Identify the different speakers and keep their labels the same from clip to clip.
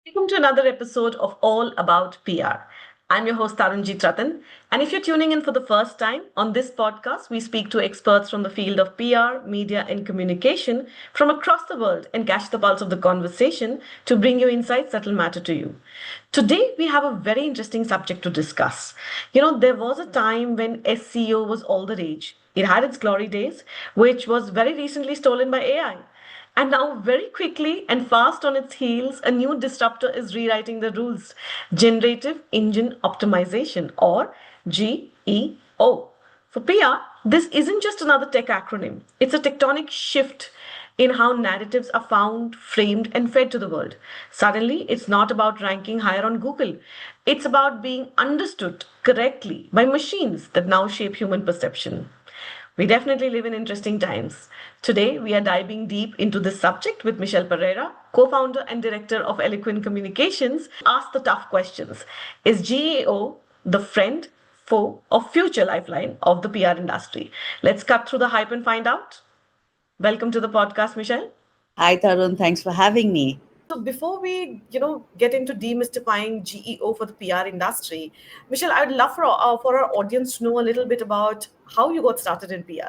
Speaker 1: Welcome to another episode of All About PR. I'm your host Tarunjeet Rattan, and if you're tuning in for the first time, on this podcast, we speak to experts from the field of PR, media, and communication from across the world and catch the pulse of the conversation to bring you insights that will matter to you. Today, we have a very interesting subject to discuss. There was a time when SEO was all the rage. It had its glory days, which was very recently stolen by AI. And now, very quickly and fast on its heels, a new disruptor is rewriting the rules: Generative Engine Optimization, or GEO. For PR, this isn't just another tech acronym, it's a tectonic shift in how narratives are found, framed, and fed to the world. Suddenly, it's not about ranking higher on Google, it's about being understood correctly by machines that now shape human perception. We definitely live in interesting times. Today, we are diving deep into this subject with Michelle Pereira, co founder and director of ElleQuinn Communications. Ask the tough questions. Is GEO the friend, foe, or future lifeline of the PR industry? Let's cut through the hype and find out. Welcome to the podcast, Michelle.
Speaker 2: Hi, Tarun. Thanks for having me.
Speaker 1: So before we, get into demystifying GEO for the PR industry, Michelle, I would love for our audience to know a little bit about how you got started in PR.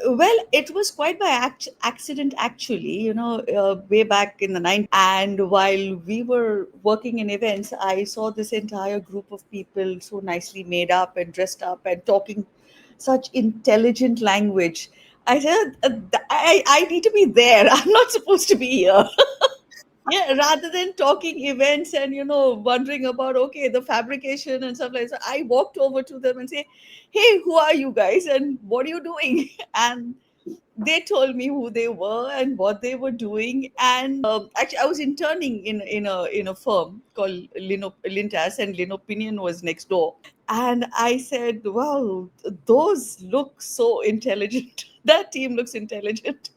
Speaker 2: Well, it was quite by accident, actually, way back in the 90s. And while we were working in events, I saw this entire group of people so nicely made up and dressed up and talking such intelligent language. I said, I need to be there. I'm not supposed to be here. Yeah, rather than talking events and wondering about the fabrication and stuff like that, I walked over to them and say, hey, who are you guys and what are you doing? And they told me who they were and what they were doing. And actually, I was interning in a firm called Lintas, and Linopinion was next door. And I said, wow, those look so intelligent. That team looks intelligent.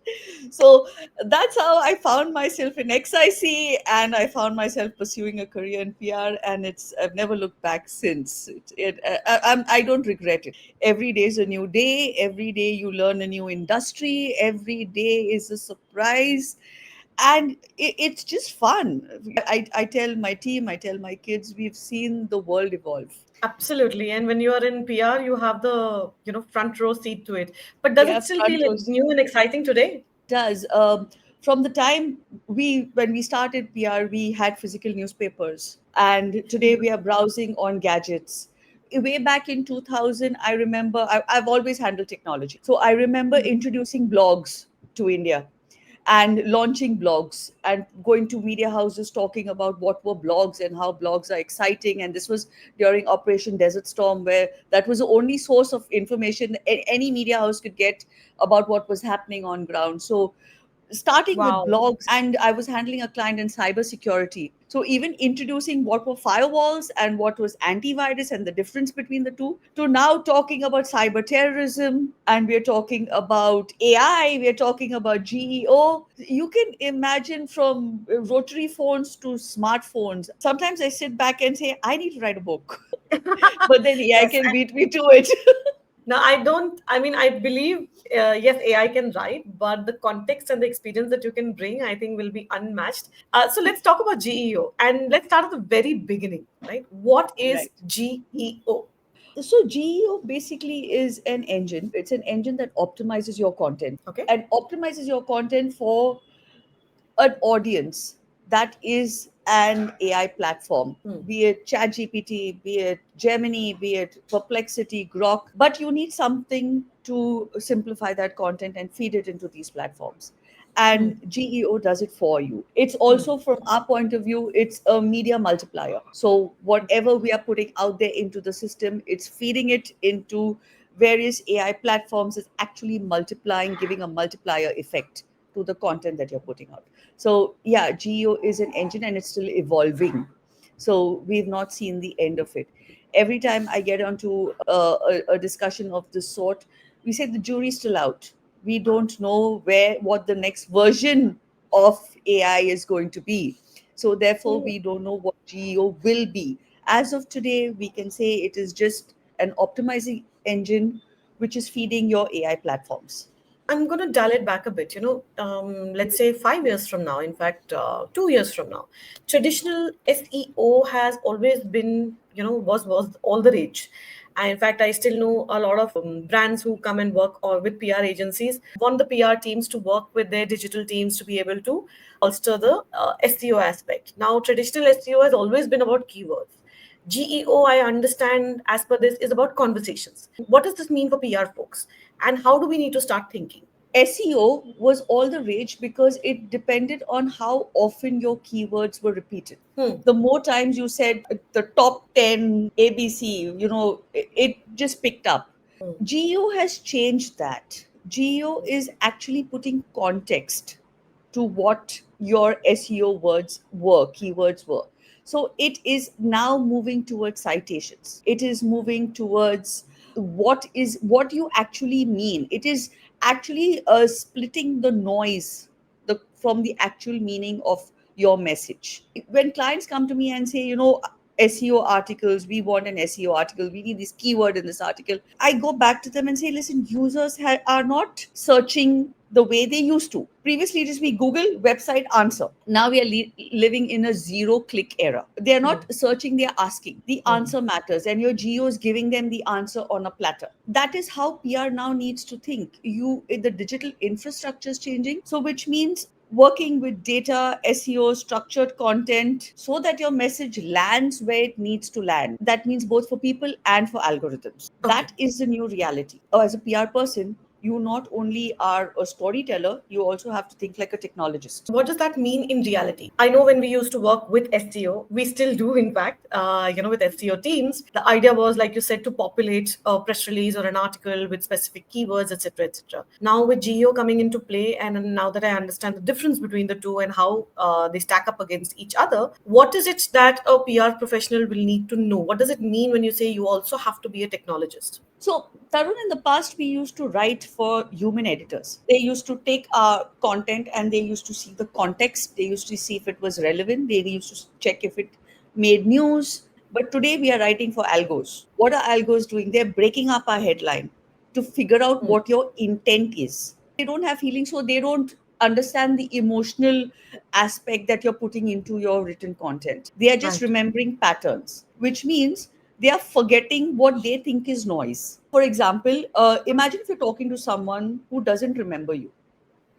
Speaker 2: So that's how I found myself in XIC, and I found myself pursuing a career in PR, and I've never looked back since. I don't regret it. Every day is a new day. Every day you learn a new industry. Every day is a surprise, and it's just fun. I tell my team, I tell my kids, we've seen the world evolve.
Speaker 1: Absolutely. And when you are in PR, you have the, front row seat to it. But does
Speaker 2: Yeah,
Speaker 1: it still
Speaker 2: front
Speaker 1: feel
Speaker 2: rows.
Speaker 1: new and exciting today?
Speaker 2: Does From the time when we started PR, we had physical newspapers, and today we are browsing on gadgets. Way back in 2000, I remember I've always handled technology, so I remember introducing blogs to India and launching blogs and going to media houses talking about what were blogs and how blogs are exciting. And this was during Operation Desert Storm, where that was the only source of information any media house could get about what was happening on ground. So starting with
Speaker 1: Wow.
Speaker 2: blogs, and I was handling a client in cybersecurity. So even introducing what were firewalls and what was antivirus and the difference between the two, to now talking about cyber terrorism, and we're talking about AI, we're talking about GEO. You can imagine from rotary phones to smartphones. Sometimes I sit back and say, I need to write a book, but then AI
Speaker 1: Yes.
Speaker 2: can beat me to it.
Speaker 1: Now, I don't, I mean, I believe, yes, AI can write, but the context and the experience that you can bring, I think, will be unmatched. So let's talk about GEO and let's start at the very beginning, right? What is
Speaker 2: Right.
Speaker 1: GEO?
Speaker 2: So GEO basically is an engine. It's an engine that optimizes your content
Speaker 1: Okay.
Speaker 2: and optimizes your content for an audience that is an AI platform,
Speaker 1: Hmm.
Speaker 2: be it ChatGPT, be it Gemini, be it Perplexity, Grok. But you need something to simplify that content and feed it into these platforms.
Speaker 1: Hmm.
Speaker 2: And GEO does it for you. It's
Speaker 1: Hmm.
Speaker 2: also, from our point of view, it's a media multiplier. So whatever we are putting out there into the system, it's feeding it into various AI platforms, is actually multiplying, giving a multiplier effect to the content that you're putting out. So yeah, GEO is an engine and it's still evolving. So we've not seen the end of it. Every time I get onto a discussion of this sort, we say the jury's still out. We don't know what the next version of AI is going to be. So therefore, we don't know what GEO will be. As of today, we can say it is just an optimizing engine which is feeding your AI platforms.
Speaker 1: I'm going to dial it back a bit. Let's say 5 years from now, in fact, 2 years from now, traditional SEO has always been, was all the rage. And in fact, I still know a lot of brands who come and work or with PR agencies want the PR teams to work with their digital teams to be able to bolster the SEO aspect. Now, traditional SEO has always been about keywords. GEO, I understand, as per this, is about conversations. What does this mean for PR folks? And how do we need to start thinking?
Speaker 2: SEO was all the rage because it depended on how often your keywords were repeated.
Speaker 1: Hmm.
Speaker 2: The more times you said the top 10 ABC, it just picked up. GEO has changed that. GEO is actually putting context to what your SEO keywords were. So it is now moving towards citations. It is moving towards what you actually mean. It is actually splitting the noise from the actual meaning of your message. When clients come to me and say, SEO articles, we want an SEO article, we need this keyword in this article, I go back to them and say, listen, users are not searching the way they used to. Previously, it used to be Google, website, answer. Now we are living in a zero click era. They are not searching, they are asking. The answer matters, and your geo is giving them the answer on a platter. That is how PR now needs to think. The digital infrastructure is changing, so which means working with data, SEO, structured content, so that your message lands where it needs to land. That means both for people and for algorithms.
Speaker 1: Okay.
Speaker 2: That is the new reality. As a PR person, you not only are a storyteller, you also have to think like a technologist.
Speaker 1: What does that mean in reality? I know when we used to work with SEO, we still do, in fact, with SEO teams, the idea was, like you said, to populate a press release or an article with specific keywords, etc., etc. Now with GEO coming into play, and now that I understand the difference between the two and how they stack up against each other, what is it that a PR professional will need to know? What does it mean when you say you also have to be a technologist?
Speaker 2: So, Tarun, in the past, we used to write for human editors. They used to take our content and they used to see the context. They used to see if it was relevant. They used to check if it made news. But today, we are writing for algos. What are algos doing? They're breaking up our headline to figure out what your intent is. They don't have feelings, so they don't understand the emotional aspect that you're putting into your written content. They are just
Speaker 1: Right.
Speaker 2: remembering patterns, which means they are forgetting what they think is noise. For example, imagine if you're talking to someone who doesn't remember you,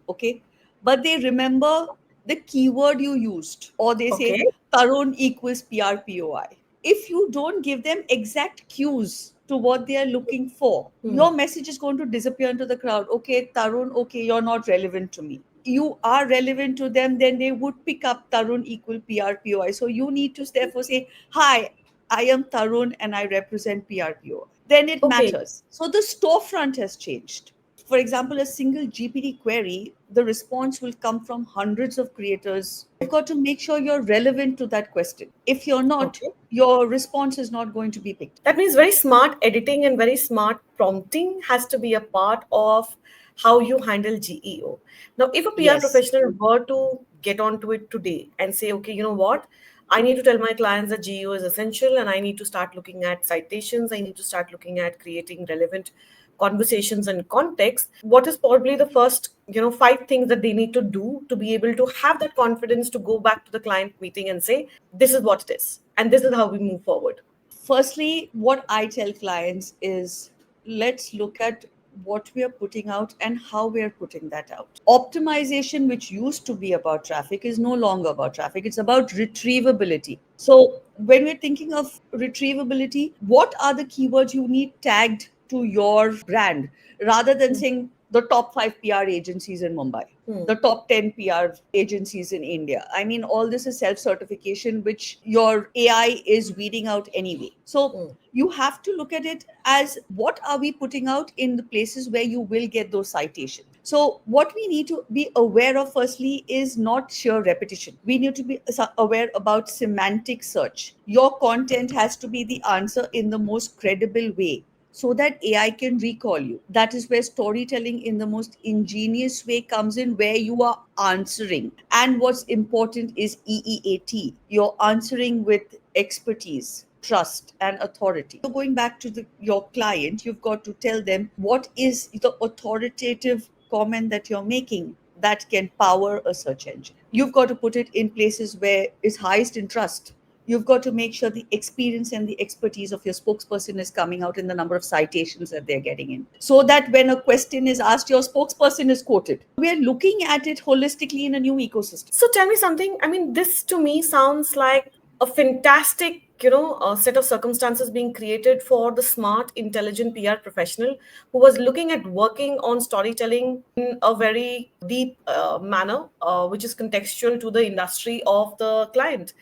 Speaker 2: okay? But they remember the keyword you used, or they say
Speaker 1: Okay.
Speaker 2: Tarun equals PRPOI. If you don't give them exact cues to what they are looking for, your message is going to disappear into the crowd. Okay, Tarun, okay, you're not relevant to me. You are relevant to them, then they would pick up Tarun equal PRPOI. So you need to therefore say, hi, I am Tarun and I represent PRPO. Then it
Speaker 1: Okay.
Speaker 2: matters. So the storefront has changed. For example, a single GPT query, the response will come from hundreds of creators. You've got to make sure you're relevant to that question. If you're not,
Speaker 1: Okay.
Speaker 2: your response is not going to be picked.
Speaker 1: That means very smart editing and very smart prompting has to be a part of how you handle GEO. Now, if a PR
Speaker 2: Yes.
Speaker 1: professional were to get onto it today and say, okay, you know what? I need to tell my clients that GEO is essential and I need to start looking at citations. I need to start looking at creating relevant conversations and context. What is probably the first, 5 things that they need to do to be able to have that confidence to go back to the client meeting and say, this is what it is and this is how we move forward?
Speaker 2: Firstly, what I tell clients is let's look at what we are putting out and how we are putting that out. Optimization, which used to be about traffic, is no longer about traffic. It's about retrievability. So, when we're thinking of retrievability, what are the keywords you need tagged to your brand rather than saying the top 5 PR agencies in Mumbai? The top 10 PR agencies in India. I mean, all this is self certification, which your AI is weeding out anyway. So you have to look at it as what are we putting out in the places where you will get those citations. So what we need to be aware of firstly is not sheer repetition. We need to be aware about semantic search. Your content has to be the answer in the most credible way so that AI can recall you. That is where storytelling in the most ingenious way comes in, where you are answering. And what's important is EEAT. You're answering with expertise, trust, and authority. So going back to your client, you've got to tell them what is the authoritative comment that you're making that can power a search engine. You've got to put it in places where it's highest in trust. You've got to make sure the experience and the expertise of your spokesperson is coming out in the number of citations that they're getting in, so that when a question is asked, your spokesperson is quoted. We're looking at it holistically in a new ecosystem.
Speaker 1: So tell me something. I mean, this to me sounds like a fantastic, set of circumstances being created for the smart, intelligent PR professional who was looking at working on storytelling in a very deep manner, which is contextual to the industry of the client.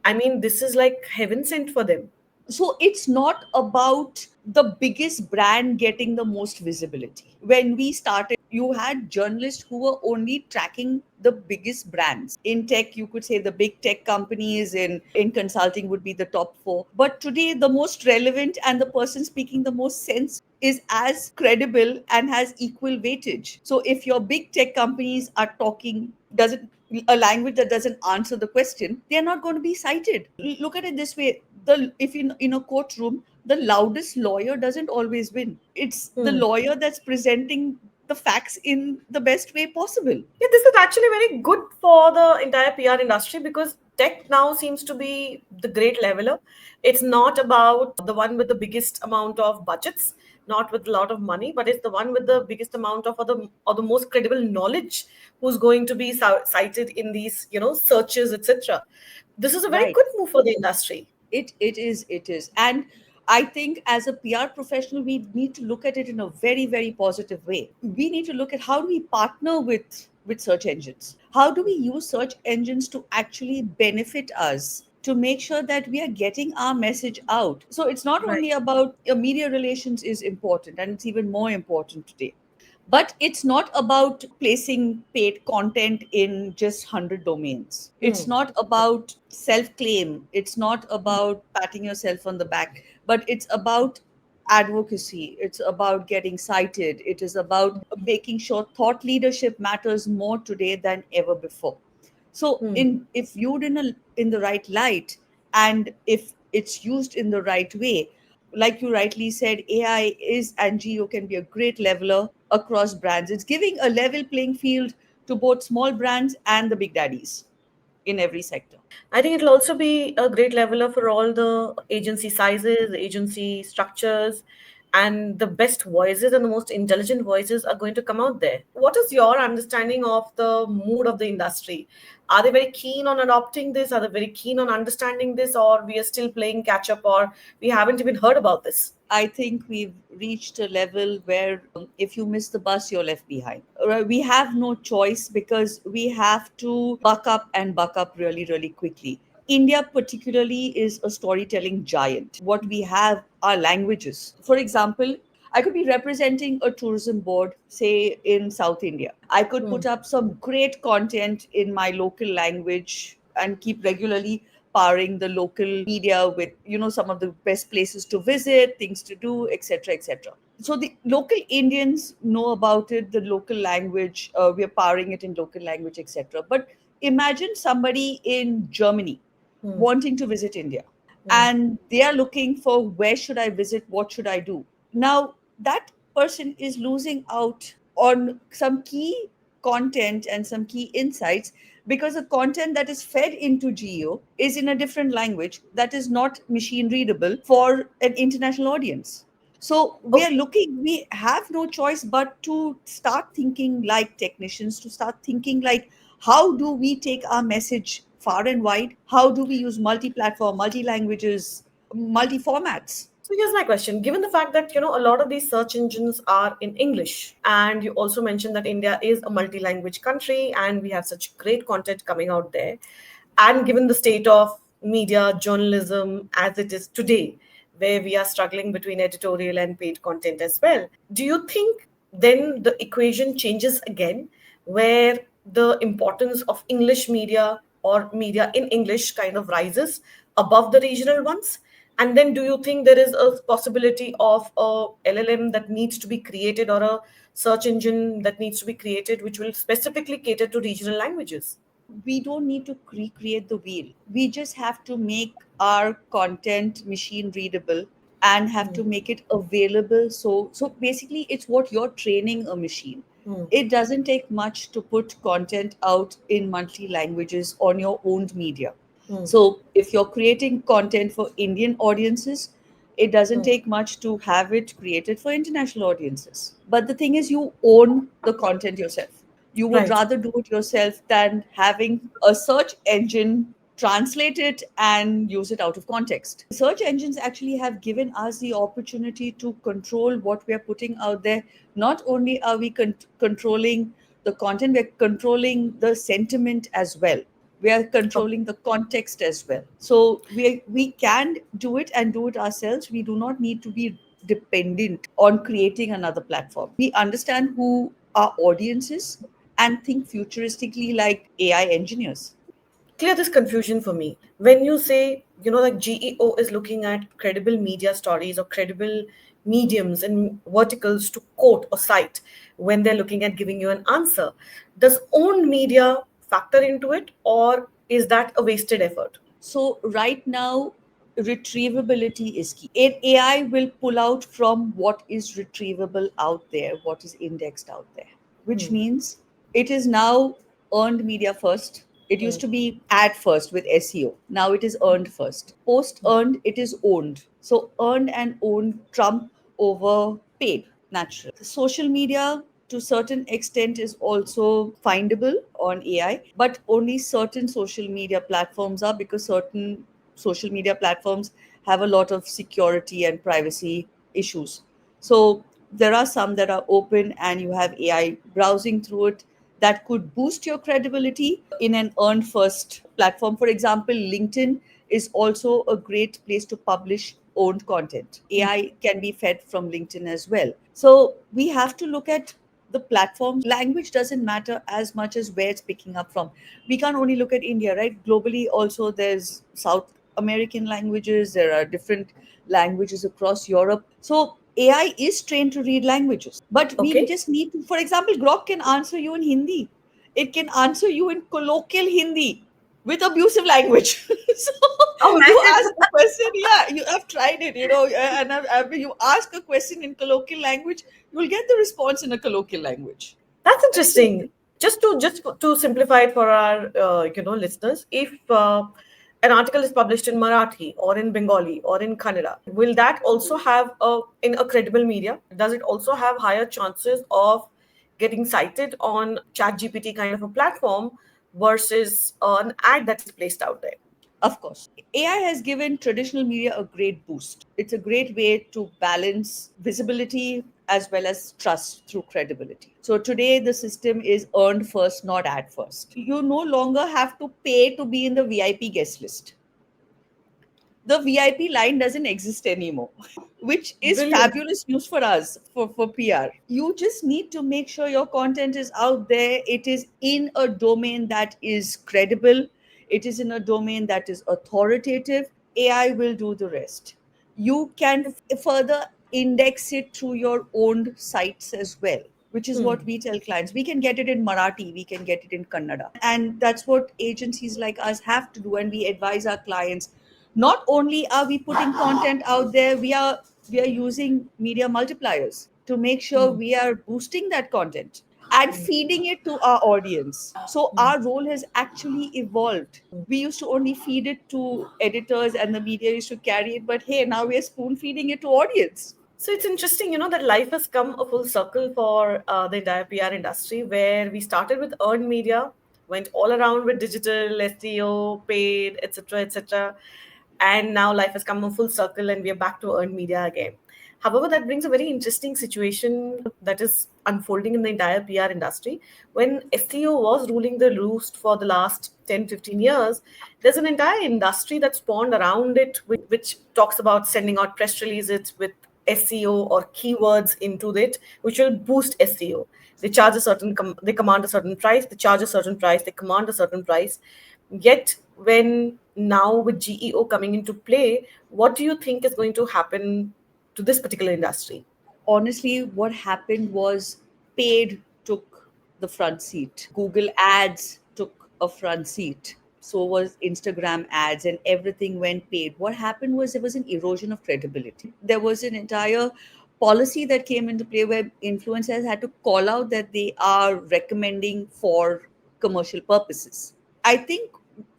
Speaker 1: I mean, this is like heaven sent for them.
Speaker 2: So it's not about the biggest brand getting the most visibility. When we started, you had journalists who were only tracking the biggest brands. In tech, you could say the big tech companies, in consulting would be the top four. But today, the most relevant and the person speaking the most sense is as credible and has equal weightage. So if your big tech companies are talking, doesn't a language that doesn't answer the question, they're not going to be cited. Look at it this way: the if in a courtroom, the loudest lawyer doesn't always win. It's the
Speaker 1: Hmm.
Speaker 2: lawyer that's presenting the facts in the best way possible.
Speaker 1: Yeah, this is actually very good for the entire PR industry because tech now seems to be the great leveler. It's not about the one with the biggest amount of budgets, not with a lot of money, but it's the one with the biggest amount of or the most credible knowledge who's going to be cited in these, searches, etc. This is a very
Speaker 2: Right.
Speaker 1: good move for the industry.
Speaker 2: It is, and I think as a PR professional, we need to look at it in a very, very positive way. We need to look at how do we partner with search engines. How do we use search engines to actually benefit us, to make sure that we are getting our message out. So it's not
Speaker 1: Right.
Speaker 2: only about media relations is important, and it's even more important today. But it's not about placing paid content in just 100 domains. It's
Speaker 1: Hmm.
Speaker 2: not about self claim. It's not about patting yourself on the back, but it's about advocacy. It's about getting cited. It is about making sure thought leadership matters more today than ever before. So
Speaker 1: Hmm.
Speaker 2: in if viewed in the right light, and if it's used in the right way, like you rightly said, AI is and GEO can be a great leveler across brands. It's giving a level playing field to both small brands and the big daddies in every sector.
Speaker 1: I think it'll also be a great leveler for all the agency sizes, agency structures, and the best voices and the most intelligent voices are going to come out there. What is your understanding of the mood of the industry? Are they very keen on adopting this? Are they very keen on understanding this? Or we are still playing catch up, or we haven't even heard about this?
Speaker 2: I think we've reached a level where if you miss the bus, you're left behind. We have no choice because we have to buck up really, really quickly. India, particularly, is a storytelling giant. What we have are languages. For example, I could be representing a tourism board, say in South India. I could
Speaker 1: Hmm.
Speaker 2: put up some great content in my local language and keep regularly powering the local media with some of the best places to visit, things to do, etc., etc. So the local Indians know about it, the local language, we are powering it in local language, etc. But imagine somebody in Germany
Speaker 1: Hmm.
Speaker 2: wanting to visit India,
Speaker 1: Hmm.
Speaker 2: and they are looking for where should I visit, what should I do. Now that person is losing out on some key content and some key insights, because the content that is fed into GEO is in a different language that is not machine readable for an international audience. So we have no choice but to start thinking like technicians, to start thinking like, how do we take our message far and wide? How do we use multi platform, multi languages, multi formats?
Speaker 1: So here's my question. Given the fact that a lot of these search engines are in English, and you also mentioned that India is a multi-language country and we have such great content coming out there, and given the state of media journalism as it is today, where we are struggling between editorial and paid content as well, do you think then the equation changes again, where the importance of English media or media in English kind of rises above the regional ones? And then do you think there is a possibility of a LLM that needs to be created, or a search engine that needs to be created which will specifically cater to regional languages?
Speaker 2: We don't need to recreate the wheel. We just have to make our content machine readable and have to make it available. So basically it's what you're training a machine.
Speaker 1: Hmm.
Speaker 2: It doesn't take much to put content out in multi languages on your owned media.
Speaker 1: Hmm.
Speaker 2: So, if you're creating content for Indian audiences, it doesn't
Speaker 1: Hmm.
Speaker 2: take much to have it created for international audiences. But the thing is, you own the content yourself. You would
Speaker 1: Right.
Speaker 2: rather do it yourself than having a search engine translate it and use it out of context. Search engines actually have given us the opportunity to control what we are putting out there. Not only are we controlling the content, we're controlling the sentiment as well. We are
Speaker 1: Okay.
Speaker 2: controlling the context as well. So we can do it and do it ourselves. We do not need to be dependent on creating another platform. We understand who our audience is and think futuristically like AI engineers.
Speaker 1: Clear this confusion for me. When you say, like GEO is looking at credible media stories or credible mediums and verticals to quote or cite when they're looking at giving you an answer, does owned media factor into it, or is that a wasted effort?
Speaker 2: So right now, retrievability is key. AI will pull out from what is retrievable out there, what is indexed out there, which means it is now earned media first. It used
Speaker 1: Hmm.
Speaker 2: to be ad first with SEO. Now it is earned first. Post earned, it is owned. So earned and owned trump over paid, naturally. The social media to certain extent is also findable on AI, but only certain social media platforms are, because certain social media platforms have a lot of security and privacy issues. So there are some that are open and you have AI browsing through it that could boost your credibility in an earned first platform. For example, LinkedIn is also a great place to publish owned content. AI can be fed from LinkedIn as well. So we have to look at the platforms. Language doesn't matter as much as where it's picking up from. We can't only look at India, right? Globally, also, there's South American languages, there are different languages across Europe. So AI is trained to read languages, but we
Speaker 1: Okay.
Speaker 2: just need to, for example, Grok can answer you in Hindi. It can answer you in colloquial Hindi with abusive language. So
Speaker 1: Oh,
Speaker 2: you
Speaker 1: man.
Speaker 2: ask a question, yeah, you have tried it, and you ask a question in colloquial language, you will get the response in a colloquial language.
Speaker 1: That's
Speaker 2: Right? So
Speaker 1: interesting. Just to simplify it for our listeners, if an article is published in Marathi or in Bengali or in Kannada, will that also have in a credible media? Does it also have higher chances of getting cited on ChatGPT kind of a platform versus an ad that is placed out there?
Speaker 2: of course, AI has given traditional media a great boost. It's a great way to balance visibility as well as trust through credibility. So today, the system is earned first, not ad first. You no longer have to pay to be in the VIP guest list. The VIP line doesn't exist anymore, which is
Speaker 1: Brilliant.
Speaker 2: fabulous news for us for PR. You just need to make sure your content is out there. It is in a domain that is credible, it is in a domain that is authoritative. AI will do the rest. You can further index it through your own sites as well, which is what we tell clients. We can get it in Marathi, we can get it in Kannada. And that's what agencies like us have to do. And we advise our clients, not only are we putting content out there, we are using media multipliers to make sure we are boosting that content and feeding it to our audience. So our role has actually evolved. We used to only feed it to editors and the media used to carry it, but hey, now we are spoon feeding it to audience.
Speaker 1: So it's interesting, that life has come a full circle for the entire PR industry, where we started with earned media, went all around with digital, SEO, paid, etc., etc., and now life has come a full circle, and we are back to earned media again. However, that brings a very interesting situation that is unfolding in the entire PR industry. When SEO was ruling the roost for the last 10-15 years, there's an entire industry that spawned around it, which talks about sending out press releases with SEO or keywords into it, which will boost SEO. They charge a certain, they command a certain price, they charge a certain price, they command a certain price. Yet, when now with GEO coming into play, what do you think is going to happen to this particular industry?
Speaker 2: Honestly, what happened was paid took the front seat. Google ads took a front seat. So was Instagram ads, and everything went paid. What happened was there was an erosion of credibility. There was an entire policy that came into play where influencers had to call out that they are recommending for commercial purposes. I think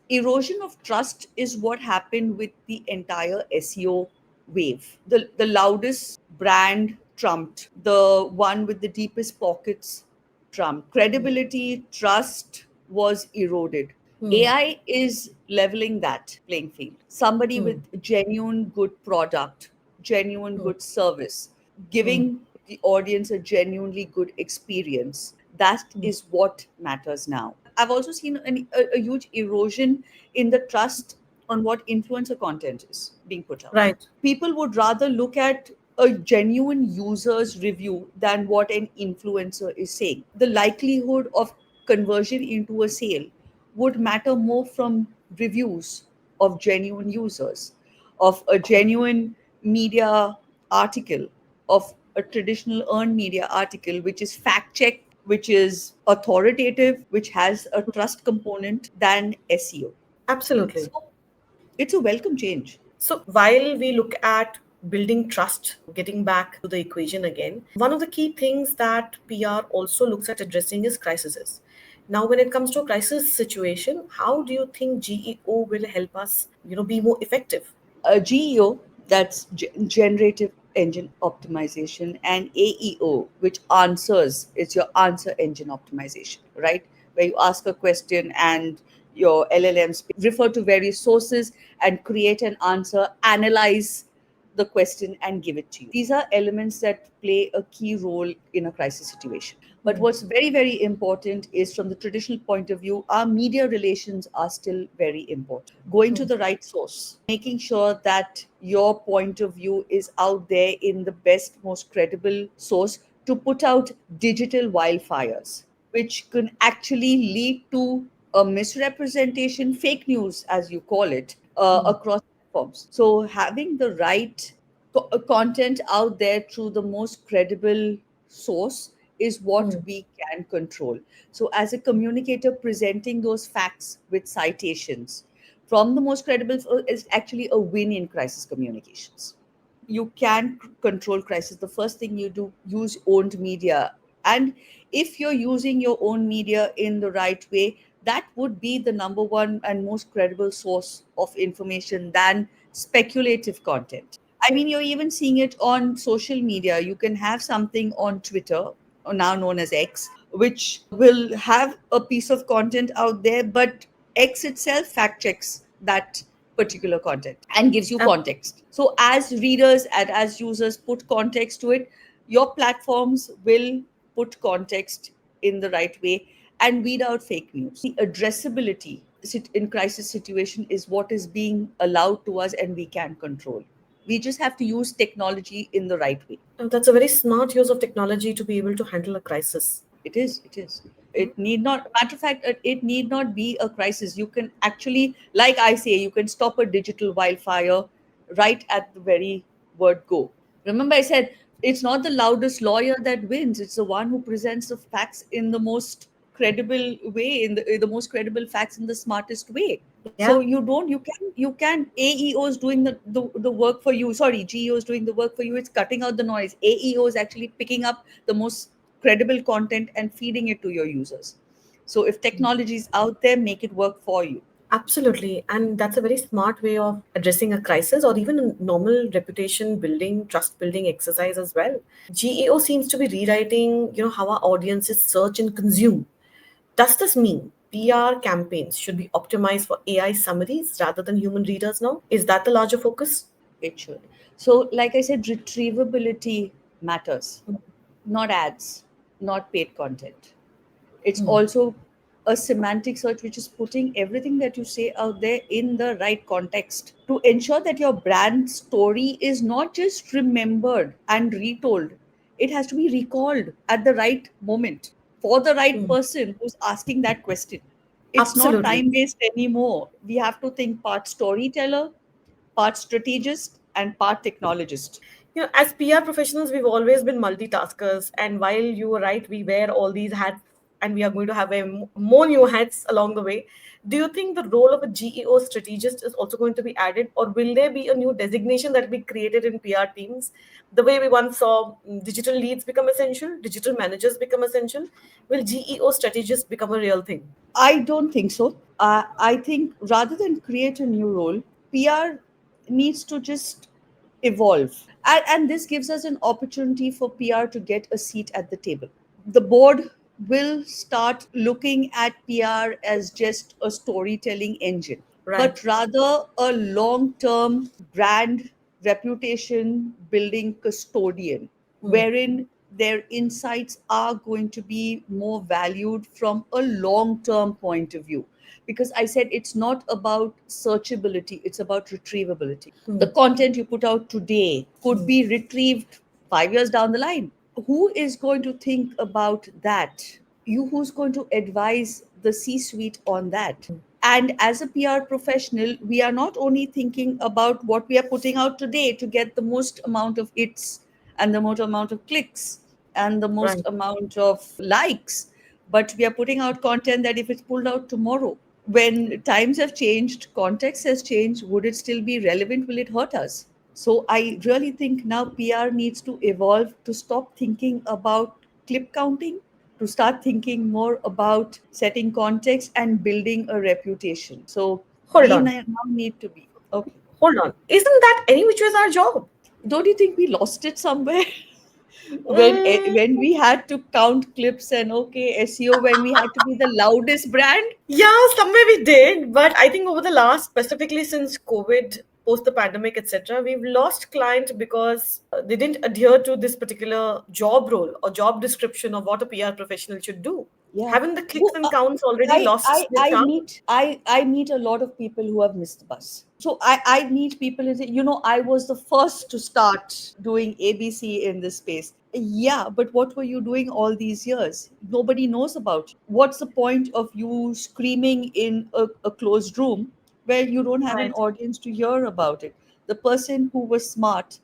Speaker 2: erosion of trust is what happened with the entire SEO wave. The loudest brand trumped, the one with the deepest pockets trumped. Credibility, trust was eroded.
Speaker 1: Hmm.
Speaker 2: AI is leveling that playing field. Somebody with
Speaker 1: Hmm.
Speaker 2: genuine good product, genuine
Speaker 1: Hmm.
Speaker 2: good service,
Speaker 1: Hmm.
Speaker 2: giving the audience a genuinely good experience. That
Speaker 1: Hmm.
Speaker 2: is what matters now. I've also seen a huge erosion in the trust on what influencer content is being put out.
Speaker 1: Right.
Speaker 2: People would rather look at a genuine user's review than what an influencer is saying. The likelihood of conversion into a sale would matter more from reviews of genuine users, of a genuine media article, of a traditional earned media article, which is fact checked, which is authoritative, which has a trust component, than SEO.
Speaker 1: Absolutely.
Speaker 2: So it's a welcome change.
Speaker 1: So, while we look at building trust, getting back to the equation again, one of the key things that PR also looks at addressing is crises. Now, when it comes to a crisis situation, how do you think GEO will help us, be more effective?
Speaker 2: A GEO, that's Generative Engine Optimization, and AEO, which answers, it's your answer engine optimization, right? Where you ask a question and your LLMs refer to various sources and create an answer, analyze the question and give it to you. These are elements that play a key role in a crisis situation. But what's very, very important is from the traditional point of view, our media relations are still very important. Going to the right source, making sure that your point of view is out there in the best, most credible source to put out digital wildfires, which can actually lead to a misrepresentation, fake news, as you call it, across platforms. So, having the right content out there through the most credible source is what
Speaker 1: Hmm.
Speaker 2: we can control. So, as a communicator, presenting those facts with citations from the most credible is actually a win in crisis communications. You can control crisis. The first thing you do, use owned media. And if you're using your own media in the right way, that would be the number one and most credible source of information than speculative content. I mean, you're even seeing it on social media. You can have something on Twitter, or now known as X, which will have a piece of content out there, but X itself fact checks that particular content and gives you
Speaker 1: Ab-
Speaker 2: context. So, as readers and as users put context to it, your platforms will put context in the right way and weed out fake news. The addressability in crisis situation is what is being allowed to us and we can control. We just have to use technology in the right way.
Speaker 1: That's a very smart use of technology to be able to handle a crisis.
Speaker 2: It is. It is. It need not. Matter of fact, it need not be a crisis. You can actually, like I say, you can stop a digital wildfire right at the very word go. Remember, I said it's not the loudest lawyer that wins. It's the one who presents the facts in the most credible way, in the most credible facts in the smartest way.
Speaker 1: Yeah.
Speaker 2: So you can AEO is doing the work for you. Sorry, GEO is doing the work for you. It's cutting out the noise. AEO is actually picking up the most credible content and feeding it to your users. So if technology is out there, make it work for you.
Speaker 1: Absolutely. And that's a very smart way of addressing a crisis or even a normal reputation building, trust building exercise as well. GEO seems to be rewriting, how our audiences search and consume. Does this mean PR campaigns should be optimized for AI summaries rather than human readers now? Is that the larger focus?
Speaker 2: It should. So, like I said, retrievability matters, not ads, not paid content. It's also a semantic search, which is putting everything that you say out there in the right context to ensure that your brand story is not just remembered and retold, it has to be recalled at the right moment for the right person who's asking that question. It's not
Speaker 1: Absolutely.
Speaker 2: time based anymore. We have to think part storyteller, part strategist, and part technologist.
Speaker 1: As PR professionals, we've always been multitaskers. And while you were right, we wear all these hats and we are going to have more new heads along the way. Do you think the role of a GEO strategist is also going to be added, or will there be a new designation that will be created in PR teams? The way we once saw digital leads become essential, digital managers become essential, will GEO strategists become a real thing?
Speaker 2: I don't think so. I think rather than create a new role, PR needs to just evolve. And this gives us an opportunity for PR to get a seat at the table. The board will start looking at PR as just a storytelling engine,
Speaker 1: Right.
Speaker 2: but rather a long term brand reputation building custodian,
Speaker 1: Hmm.
Speaker 2: wherein their insights are going to be more valued from a long term point of view. Because I said it's not about searchability, it's about retrievability.
Speaker 1: Hmm.
Speaker 2: The content you put out today could
Speaker 1: Hmm.
Speaker 2: be retrieved 5 years down the line. Who is going to think about that? Who's going to advise the C suite on that? And as a PR professional, we are not only thinking about what we are putting out today to get the most amount of hits and the most amount of clicks and the most
Speaker 1: Right.
Speaker 2: amount of likes, but we are putting out content that if it's pulled out tomorrow, when times have changed, context has changed, would it still be relevant? Will it hurt us? So I really think now PR needs to evolve to stop thinking about clip counting, to start thinking more about setting context and building a reputation. So
Speaker 1: Hold
Speaker 2: we
Speaker 1: on.
Speaker 2: now need to be okay.
Speaker 1: Hold on. Isn't that any which was our job?
Speaker 2: Don't you think we lost it somewhere?
Speaker 1: Mm,
Speaker 2: When we had to count clips and okay SEO, when we had to be the loudest brand.
Speaker 1: yeah, somewhere we did, but I think over the last, specifically since COVID, post the pandemic, etc., we've lost client because they didn't adhere to this particular job role or job description of what a PR professional should do.
Speaker 2: Yeah.
Speaker 1: Haven't the clicks
Speaker 2: Well,
Speaker 1: and counts already lost their charm?
Speaker 2: I meet a lot of people who have missed the bus. So I meet people and say, I was the first to start doing ABC in this space. Yeah, but what were you doing all these years? Nobody knows about you. What's the point of you screaming in a closed room where you don't have an
Speaker 1: Right.
Speaker 2: audience to hear about it? The person who was smart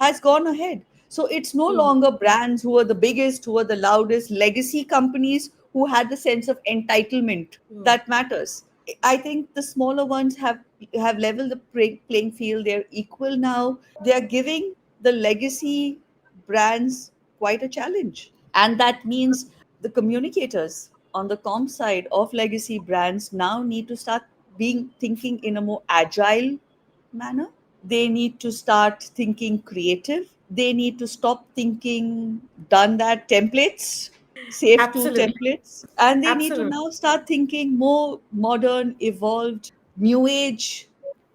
Speaker 2: has gone ahead. So it's no
Speaker 1: Hmm.
Speaker 2: longer brands who are the biggest, who are the loudest, legacy companies who had the sense of entitlement
Speaker 1: Hmm.
Speaker 2: that matters. I think the smaller ones have leveled the playing field. They're equal now. They are giving the legacy brands quite a challenge, and that means the communicators on the comp side of legacy brands now need to start being thinking in a more agile manner. They need to start thinking creative. They need to stop thinking done that templates, save to
Speaker 1: Absolutely.
Speaker 2: templates. And they need to
Speaker 1: Absolutely.
Speaker 2: now start thinking more modern, evolved, new age.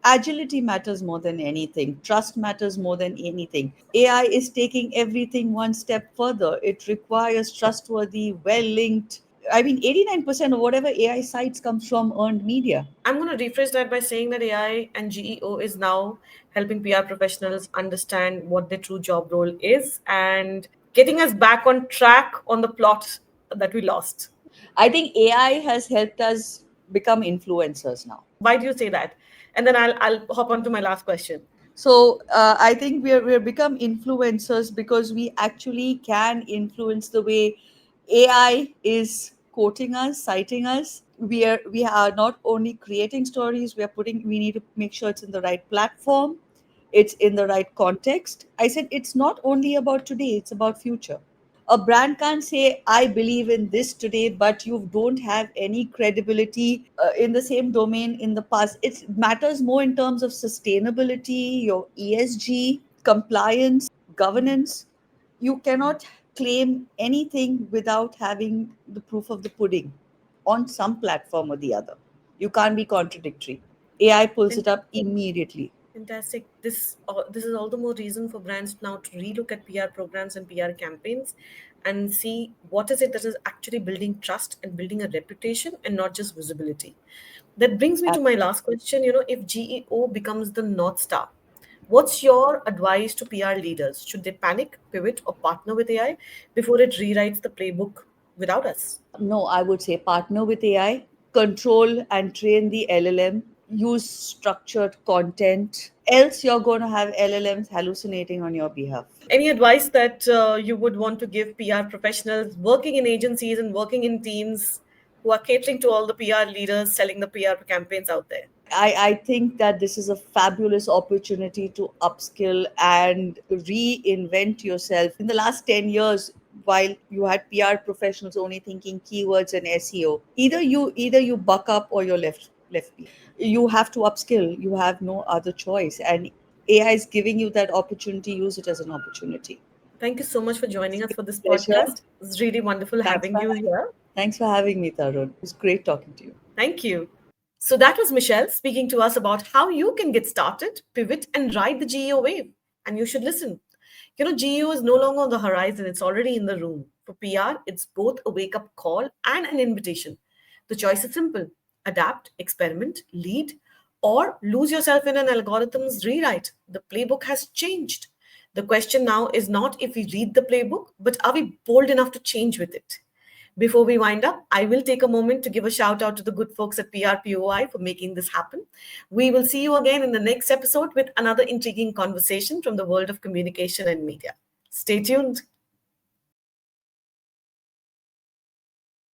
Speaker 2: Agility matters more than anything. Trust matters more than anything. AI is taking everything one step further. It requires trustworthy, well linked. I mean, 89% of whatever AI sites comes from earned media.
Speaker 1: I'm going to rephrase that by saying that AI and GEO is now helping PR professionals understand what their true job role is and getting us back on track on the plot that we lost.
Speaker 2: I think AI has helped us become influencers now.
Speaker 1: Why do you say that? And then I'll hop on to my last question.
Speaker 2: So I think we're become influencers because we actually can influence the way AI is quoting us, citing us. We are not only creating stories, we need to make sure it's in the right platform, it's in the right context. I said it's not only about today, it's about future. A brand can't say I believe in this today, but you don't have any credibility in the same domain in the past. It matters more in terms of sustainability, your ESG, compliance, governance. You cannot claim anything without having the proof of the pudding on some platform or the other. You can't be contradictory. AI pulls it up immediately.
Speaker 1: Fantastic. This is all the more reason for brands now to relook at PR programs and PR campaigns and see what is it that is actually building trust and building a reputation and not just visibility. That brings me to my last question. If GEO becomes the North Star, what's your advice to PR leaders? Should they panic, pivot, or partner with AI before it rewrites the playbook without us?
Speaker 2: No, I would say partner with AI, control and train the LLM. use structured content, else you're going to have LLMs hallucinating on your behalf.
Speaker 1: Any advice that you would want to give PR professionals working in agencies and working in teams who are catering to all the PR leaders selling the PR campaigns out there?
Speaker 2: I think that this is a fabulous opportunity to upskill and reinvent yourself. In the last 10 years, while you had PR professionals only thinking keywords and SEO, either you buck up or you're left behind. You have to upskill. You have no other choice. And AI is giving you that opportunity. Use it as an opportunity.
Speaker 1: Thank you so much for
Speaker 2: It's
Speaker 1: joining us
Speaker 2: been
Speaker 1: for this
Speaker 2: a pleasure.
Speaker 1: podcast. It's really wonderful
Speaker 2: Thanks
Speaker 1: having
Speaker 2: for
Speaker 1: you here.
Speaker 2: thanks for having me, Tarun. It was great talking to you.
Speaker 1: Thank you. So that was Michelle speaking to us about how you can get started, pivot, and ride the GEO wave. And you should listen. GEO is no longer on the horizon, it's already in the room. For PR, it's both a wake up call and an invitation. The choice is simple: adapt, experiment, lead, or lose yourself in an algorithm's rewrite. The playbook has changed. The question now is not if we read the playbook, but are we bold enough to change with it? Before we wind up, I will take a moment to give a shout out to the good folks at PRPOI for making this happen. We will see you again in the next episode with another intriguing conversation from the world of communication and media. Stay tuned.